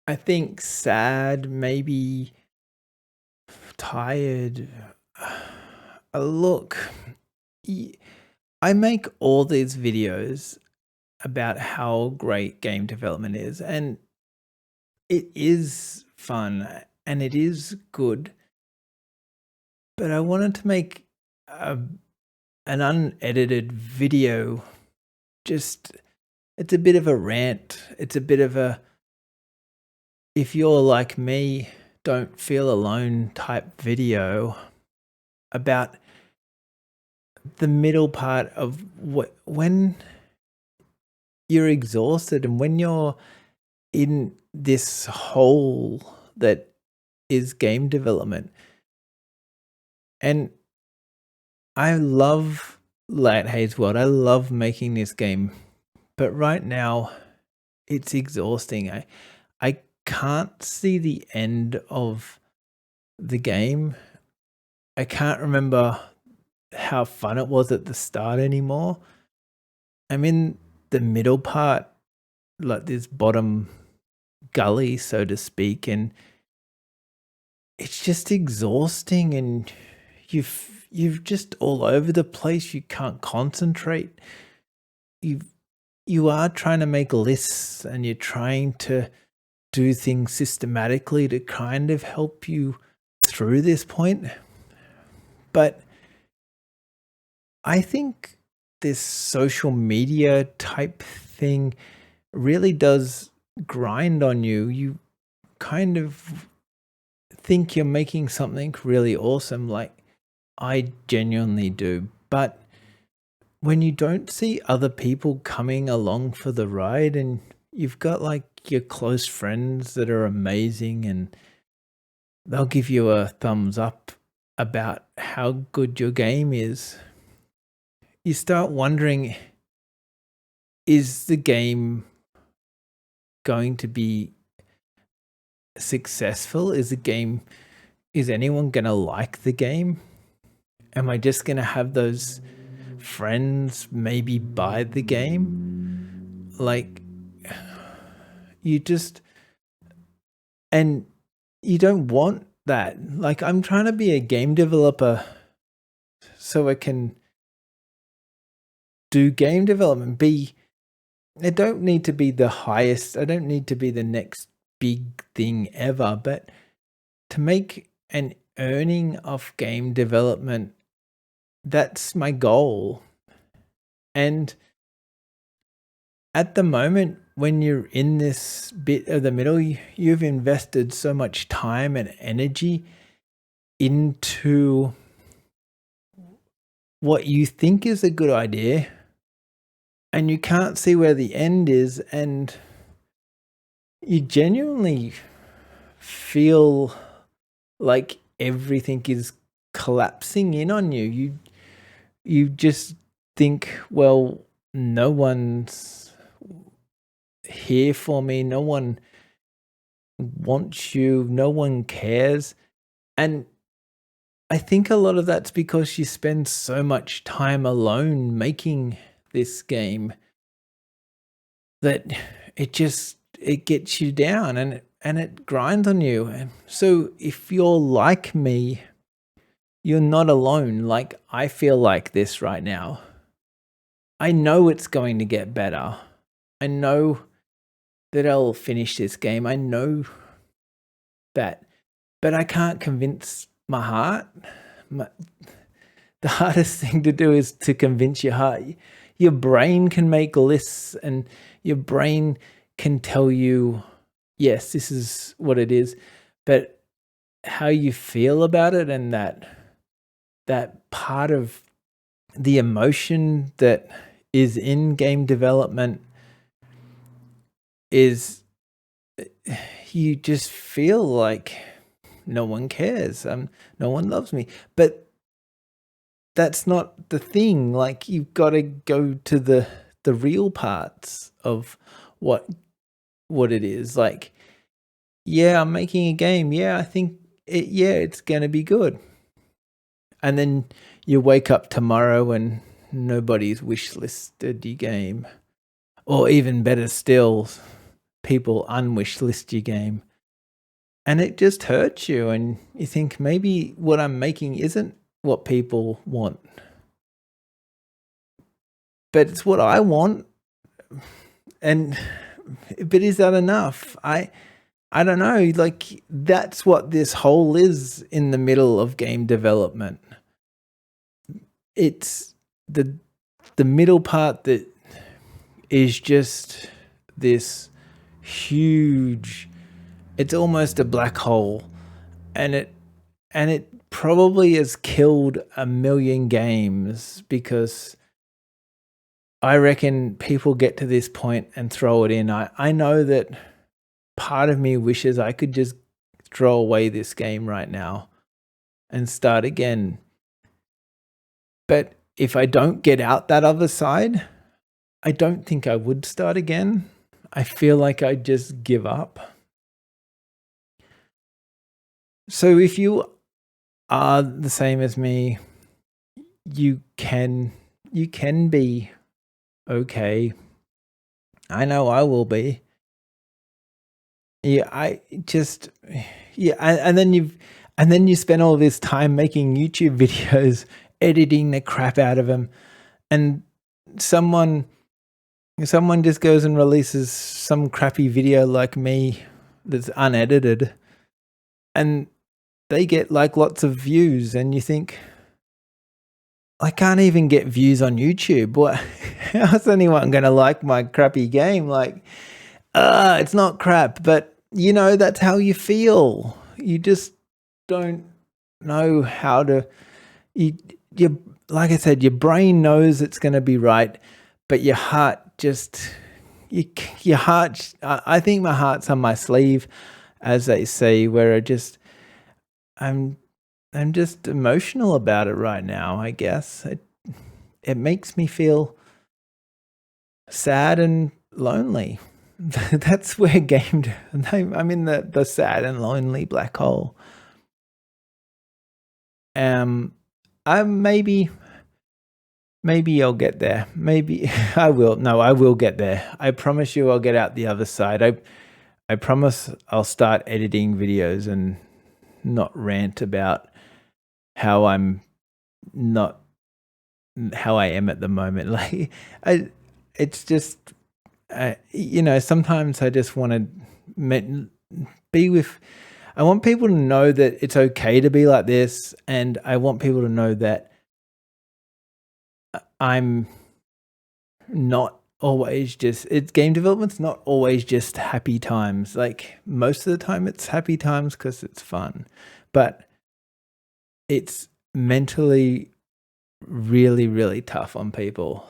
I think sad, maybe tired. Look, y- I make all these videos about how great game development is, and it is fun and it is good. But I wanted to make a, an unedited video. Just, it's a bit of a rant. It's a bit of a, if you're like me, don't feel alone type video about the middle part of when you're exhausted and when you're in this hole that is game development. And I love Lighthaze World. I love making this game, but right now it's exhausting. I can't see the end of the game. I can't remember how fun it was at the start anymore. I'm in the middle part, like this bottom gully, so to speak, and it's just exhausting, and you've just all over the place. You can't concentrate. You are trying to make lists and you're trying to do things systematically to kind of help you through this point. But I think this social media type thing really does grind on you. You kind of think you're making something really awesome, like I genuinely do. But when you don't see other people coming along for the ride, and you've got like your close friends that are amazing and they'll give you a thumbs up about how good your game is, you start wondering, is the game going to be successful? Is anyone going to like the game? Am I just going to have those friends maybe buy the game? Like, you just, and you don't want that. Like, I'm trying to be a game developer so I can do game development. I don't need to be the highest. I don't need to be the next big thing ever, but to make an earning off game development, that's my goal. And at the moment, when you're in this bit of the middle, you've invested so much time and energy into what you think is a good idea, and you can't see where the end is, and you genuinely feel like everything is collapsing in on you. You just think, well, no one's here for me, no one wants you, no one cares. And I think a lot of that's because you spend so much time alone making this game that it gets you down, and it grinds on you. And so if you're like me, you're not alone. Like, I feel like this right now. I know it's going to get better. I know that I'll finish this game. I know that. But I can't convince my heart. The hardest thing to do is to convince your heart. Your brain can make lists, and your brain can tell you, yes, this is what it is. But how you feel about it, and that part of the emotion that is in game development, is you just feel like no one cares, no one loves me. But that's not the thing. Like, you've got to go to the real parts of what it is. Like, yeah, I'm making a game. Yeah, I think it's gonna be good. And then you wake up tomorrow and nobody's wish listed your game. Or even better still, people unwish list your game. And it just hurts you, and you think maybe what I'm making isn't what people want, but it's what I want. But is that enough? I don't know. Like, that's what this hole is in the middle of game development. It's the middle part that is just this huge, it's almost a black hole, and it probably has killed a million games, because I reckon people get to this point and throw it in. I know that part of me wishes I could just throw away this game right now and start again. But if I don't get out that other side, I don't think I would start again. I feel like I'd just give up. So if you are the same as me, you can be okay. I know I will be. Yeah, and then you spend all this time making YouTube videos, editing the crap out of them, and someone just goes and releases some crappy video like me that's unedited, and they get like lots of views, and you think, I can't even get views on YouTube. What? How's anyone going to like my crappy game? Like, it's not crap, but you know, that's how you feel. You just don't know how to. You like I said, your brain knows it's going to be right, but your heart just, your heart. I think my heart's on my sleeve, as they say, where I'm just emotional about it right now, I guess. It makes me feel sad and lonely. That's where I'm in the sad and lonely black hole. I maybe I'll get there. Maybe I will. No, I will get there. I promise you I'll get out the other side. I promise I'll start editing videos and not rant about how I'm not how I am at the moment. Like, it's just, you know, sometimes I just want to be with, I want people to know that it's okay to be like this. And I want people to know that I'm not always just, game development's not always just happy times. Like, most of the time it's happy times because it's fun, but it's mentally really, really tough on people.